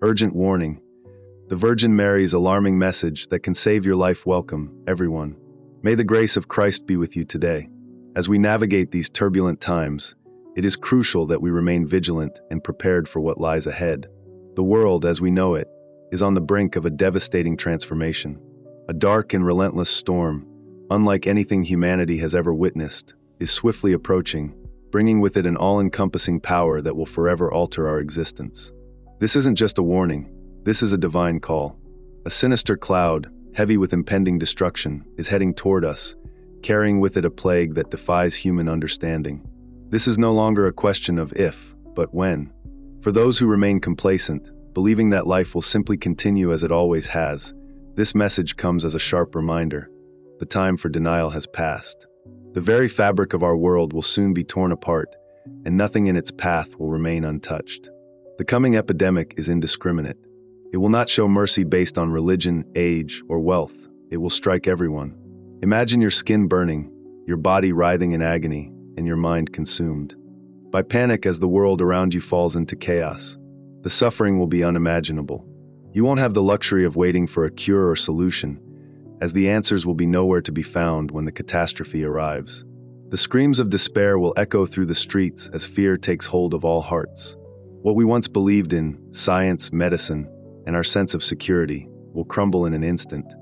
Urgent warning. The Virgin Mary's alarming message that can save your life. Welcome, everyone. May the grace of Christ be with you today. As we navigate these turbulent times, it is crucial that we remain vigilant and prepared for what lies ahead. The world, as we know it, is on the brink of a devastating transformation. A dark and relentless storm, unlike anything humanity has ever witnessed, is swiftly approaching, bringing with it an all-encompassing power that will forever alter our existence. This isn't just a warning, this is a divine call. A sinister cloud, heavy with impending destruction, is heading toward us, carrying with it a plague that defies human understanding. This is no longer a question of if, but when. For those who remain complacent, believing that life will simply continue as it always has, this message comes as a sharp reminder. The time for denial has passed. The very fabric of our world will soon be torn apart, and nothing in its path will remain untouched. The coming epidemic is indiscriminate. It will not show mercy based on religion, age, or wealth. It will strike everyone. Imagine your skin burning, your body writhing in agony, and your mind consumed by panic as the world around you falls into chaos. The suffering will be unimaginable. You won't have the luxury of waiting for a cure or solution, as the answers will be nowhere to be found when the catastrophe arrives. The screams of despair will echo through the streets as fear takes hold of all hearts. What we once believed in, science, medicine, and our sense of security, will crumble in an instant.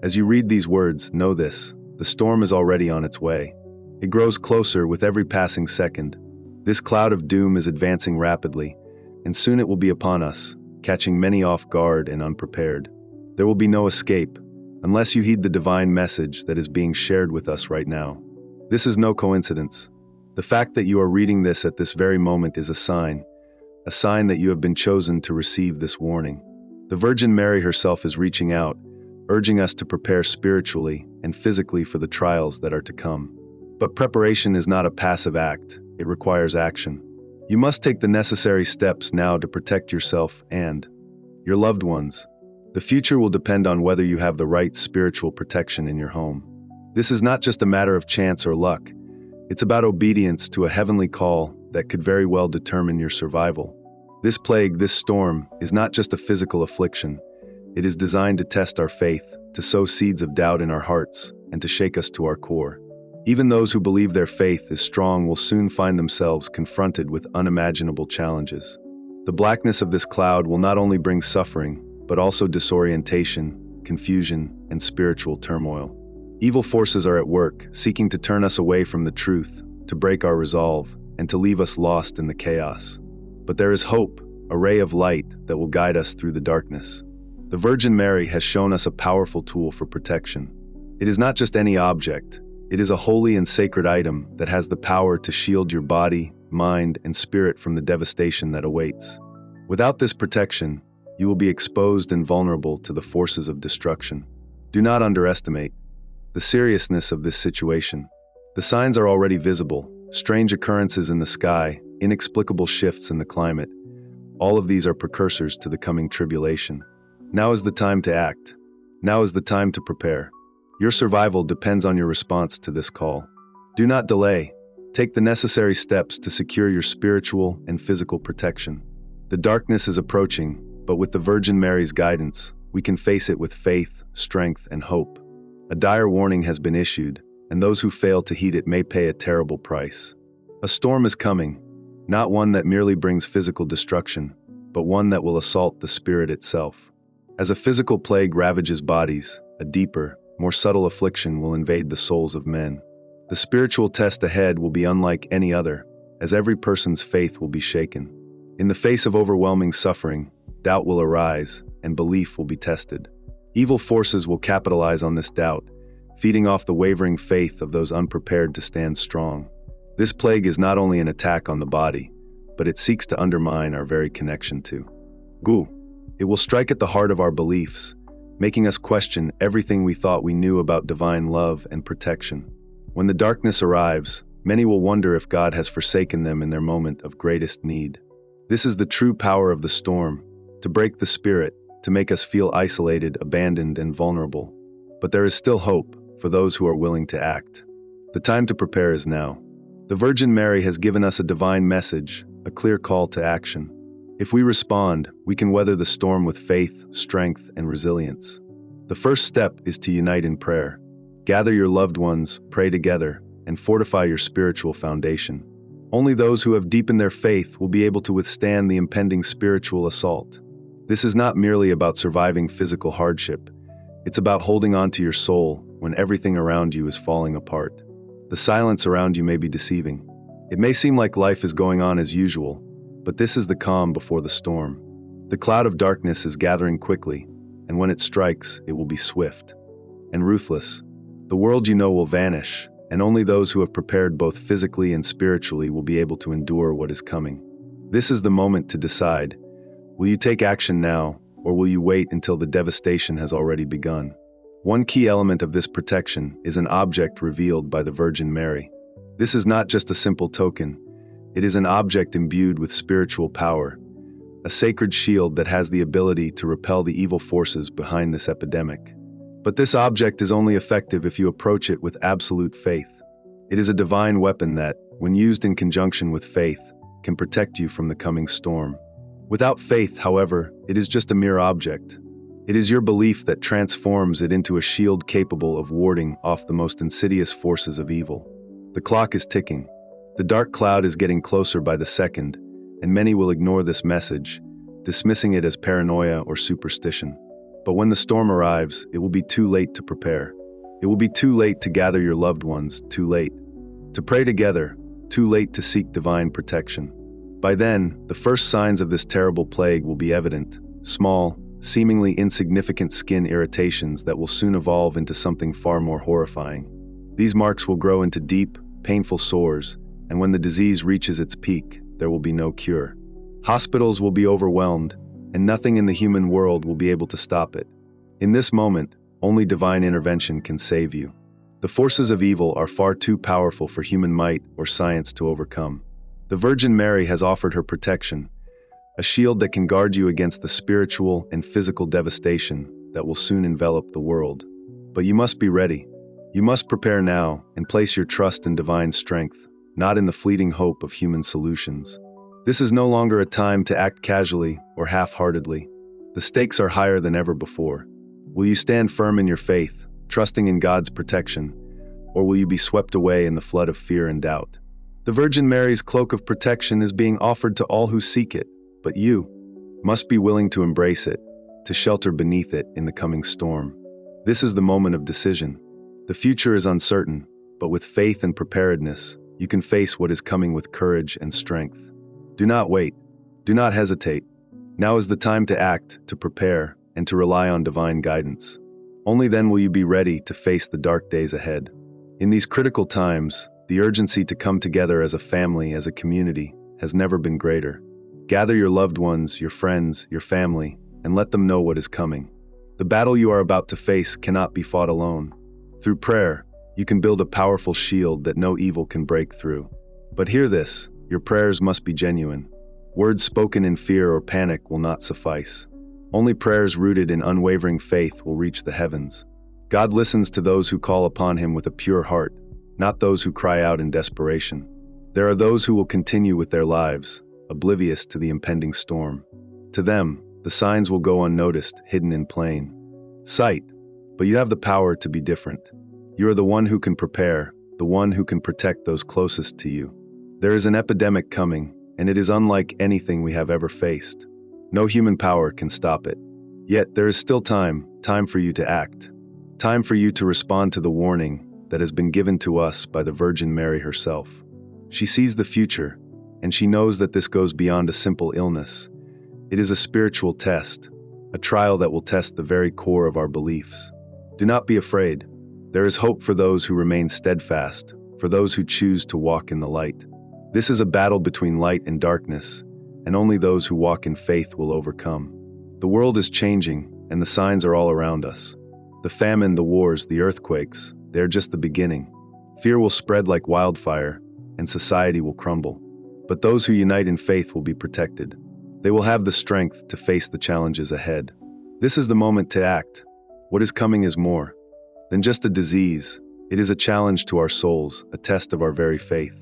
As you read these words, know this: the storm is already on its way. It grows closer with every passing second. This cloud of doom is advancing rapidly, and soon it will be upon us, catching many off guard and unprepared. There will be no escape, unless you heed the divine message that is being shared with us right now. This is no coincidence. The fact that you are reading this at this very moment is a sign that you have been chosen to receive this warning. The Virgin Mary herself is reaching out, urging us to prepare spiritually and physically for the trials that are to come. But preparation is not a passive act, it requires action. You must take the necessary steps now to protect yourself and your loved ones. The future will depend on whether you have the right spiritual protection in your home. This is not just a matter of chance or luck. It's about obedience to a heavenly call that could very well determine your survival. This plague, this storm, is not just a physical affliction. It is designed to test our faith, to sow seeds of doubt in our hearts, and to shake us to our core. Even those who believe their faith is strong will soon find themselves confronted with unimaginable challenges. The blackness of this cloud will not only bring suffering, but also disorientation, confusion, and spiritual turmoil. Evil forces are at work, seeking to turn us away from the truth, to break our resolve, and to leave us lost in the chaos. But there is hope, a ray of light that will guide us through the darkness. The Virgin Mary has shown us a powerful tool for protection. It is not just any object. It is a holy and sacred item that has the power to shield your body, mind, and spirit from the devastation that awaits. Without this protection, you will be exposed and vulnerable to the forces of destruction. Do not underestimate the seriousness of this situation. The signs are already visible: strange occurrences in the sky, inexplicable shifts in the climate. All of these are precursors to the coming tribulation. Now is the time to act. Now is the time to prepare. Your survival depends on your response to this call. Do not delay. Take the necessary steps to secure your spiritual and physical protection. The darkness is approaching, but with the Virgin Mary's guidance, we can face it with faith, strength, and hope. A dire warning has been issued, and those who fail to heed it may pay a terrible price. A storm is coming, not one that merely brings physical destruction, but one that will assault the spirit itself. As a physical plague ravages bodies, a deeper, more subtle affliction will invade the souls of men. The spiritual test ahead will be unlike any other, as every person's faith will be shaken. In the face of overwhelming suffering, doubt will arise, and belief will be tested. Evil forces will capitalize on this doubt, feeding off the wavering faith of those unprepared to stand strong. This plague is not only an attack on the body, but it seeks to undermine our very connection to God. It will strike at the heart of our beliefs, making us question everything we thought we knew about divine love and protection. When the darkness arrives, many will wonder if God has forsaken them in their moment of greatest need. This is the true power of the storm, to break the spirit, to make us feel isolated, abandoned, and vulnerable. But there is still hope for those who are willing to act. The time to prepare is now. The Virgin Mary has given us a divine message, a clear call to action. If we respond, we can weather the storm with faith, strength, and resilience. The first step is to unite in prayer. Gather your loved ones, pray together, and fortify your spiritual foundation. Only those who have deepened their faith will be able to withstand the impending spiritual assault. This is not merely about surviving physical hardship. It's about holding on to your soul when everything around you is falling apart. The silence around you may be deceiving. It may seem like life is going on as usual, but this is the calm before the storm. The cloud of darkness is gathering quickly, and when it strikes, it will be swift and ruthless. The world you know will vanish, and only those who have prepared both physically and spiritually will be able to endure what is coming. This is the moment to decide. Will you take action now, or will you wait until the devastation has already begun? One key element of this protection is an object revealed by the Virgin Mary. This is not just a simple token. It is an object imbued with spiritual power, a sacred shield that has the ability to repel the evil forces behind this epidemic. But this object is only effective if you approach it with absolute faith. It is a divine weapon that, when used in conjunction with faith, can protect you from the coming storm. Without faith, however, it is just a mere object. It is your belief that transforms it into a shield capable of warding off the most insidious forces of evil. The clock is ticking. The dark cloud is getting closer by the second, and many will ignore this message, dismissing it as paranoia or superstition. But when the storm arrives, it will be too late to prepare. It will be too late to gather your loved ones, too late to pray together, too late to seek divine protection. By then, the first signs of this terrible plague will be evident, small, seemingly insignificant skin irritations that will soon evolve into something far more horrifying. These marks will grow into deep, painful sores, and when the disease reaches its peak, there will be no cure. Hospitals will be overwhelmed, and nothing in the human world will be able to stop it. In this moment, only divine intervention can save you. The forces of evil are far too powerful for human might or science to overcome. The Virgin Mary has offered her protection, a shield that can guard you against the spiritual and physical devastation that will soon envelop the world. But you must be ready. You must prepare now and place your trust in divine strength, not in the fleeting hope of human solutions. This is no longer a time to act casually or half-heartedly. The stakes are higher than ever before. Will you stand firm in your faith, trusting in God's protection, or will you be swept away in the flood of fear and doubt? The Virgin Mary's cloak of protection is being offered to all who seek it, but you must be willing to embrace it, to shelter beneath it in the coming storm. This is the moment of decision. The future is uncertain, but with faith and preparedness, you can face what is coming with courage and strength. Do not wait. Do not hesitate. Now is the time to act, to prepare, and to rely on divine guidance. Only then will you be ready to face the dark days ahead. In these critical times, the urgency to come together as a family, as a community, has never been greater. Gather your loved ones, your friends, your family, and let them know what is coming. The battle you are about to face cannot be fought alone. Through prayer, you can build a powerful shield that no evil can break through. But hear this, your prayers must be genuine. Words spoken in fear or panic will not suffice. Only prayers rooted in unwavering faith will reach the heavens. God listens to those who call upon Him with a pure heart, not those who cry out in desperation. There are those who will continue with their lives, oblivious to the impending storm. To them, the signs will go unnoticed, hidden in plain sight. But you have the power to be different. You are the one who can prepare, the one who can protect those closest to you. There is an epidemic coming, and it is unlike anything we have ever faced. No human power can stop it. Yet there is still time for you to act. Time for you to respond to the warning that has been given to us by the Virgin Mary herself. She sees the future, and she knows that this goes beyond a simple illness. It is a spiritual test, a trial that will test the very core of our beliefs. Do not be afraid. There is hope for those who remain steadfast, for those who choose to walk in the light. This is a battle between light and darkness, and only those who walk in faith will overcome. The world is changing, and the signs are all around us. The famine, the wars, the earthquakes, they are just the beginning. Fear will spread like wildfire, and society will crumble. But those who unite in faith will be protected. They will have the strength to face the challenges ahead. This is the moment to act. What is coming is more than just a disease. It is a challenge to our souls, a test of our very faith.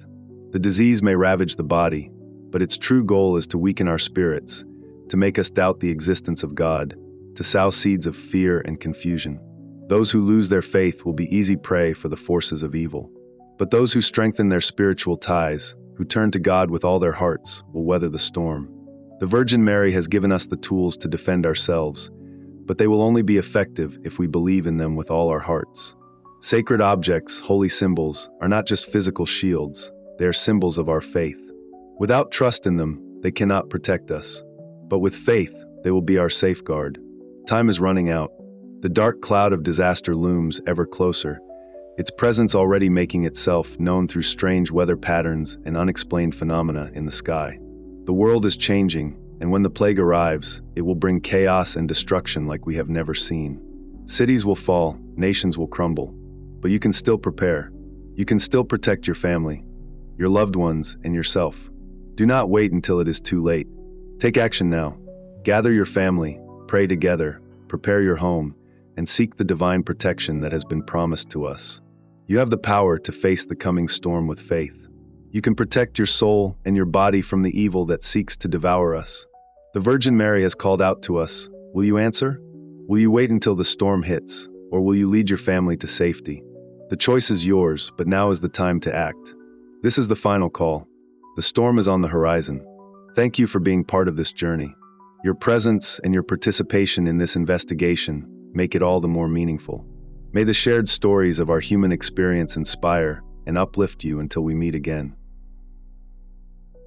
The disease may ravage the body, but its true goal is to weaken our spirits, to make us doubt the existence of God, to sow seeds of fear and confusion. Those who lose their faith will be easy prey for the forces of evil. But those who strengthen their spiritual ties, who turn to God with all their hearts, will weather the storm. The Virgin Mary has given us the tools to defend ourselves, but they will only be effective if we believe in them with all our hearts. Sacred objects, holy symbols, are not just physical shields, they are symbols of our faith. Without trust in them, they cannot protect us. But with faith, they will be our safeguard. Time is running out. The dark cloud of disaster looms ever closer, its presence already making itself known through strange weather patterns and unexplained phenomena in the sky. The world is changing, and when the plague arrives, it will bring chaos and destruction like we have never seen. Cities will fall, nations will crumble, but you can still prepare. You can still protect your family, your loved ones, and yourself. Do not wait until it is too late. Take action now. Gather your family, pray together, prepare your home, and seek the divine protection that has been promised to us. You have the power to face the coming storm with faith. You can protect your soul and your body from the evil that seeks to devour us. The Virgin Mary has called out to us. Will you answer? Will you wait until the storm hits, or will you lead your family to safety? The choice is yours, but now is the time to act. This is the final call. The storm is on the horizon. Thank you for being part of this journey. Your presence and your participation in this investigation make it all the more meaningful. May the shared stories of our human experience inspire and uplift you until we meet again.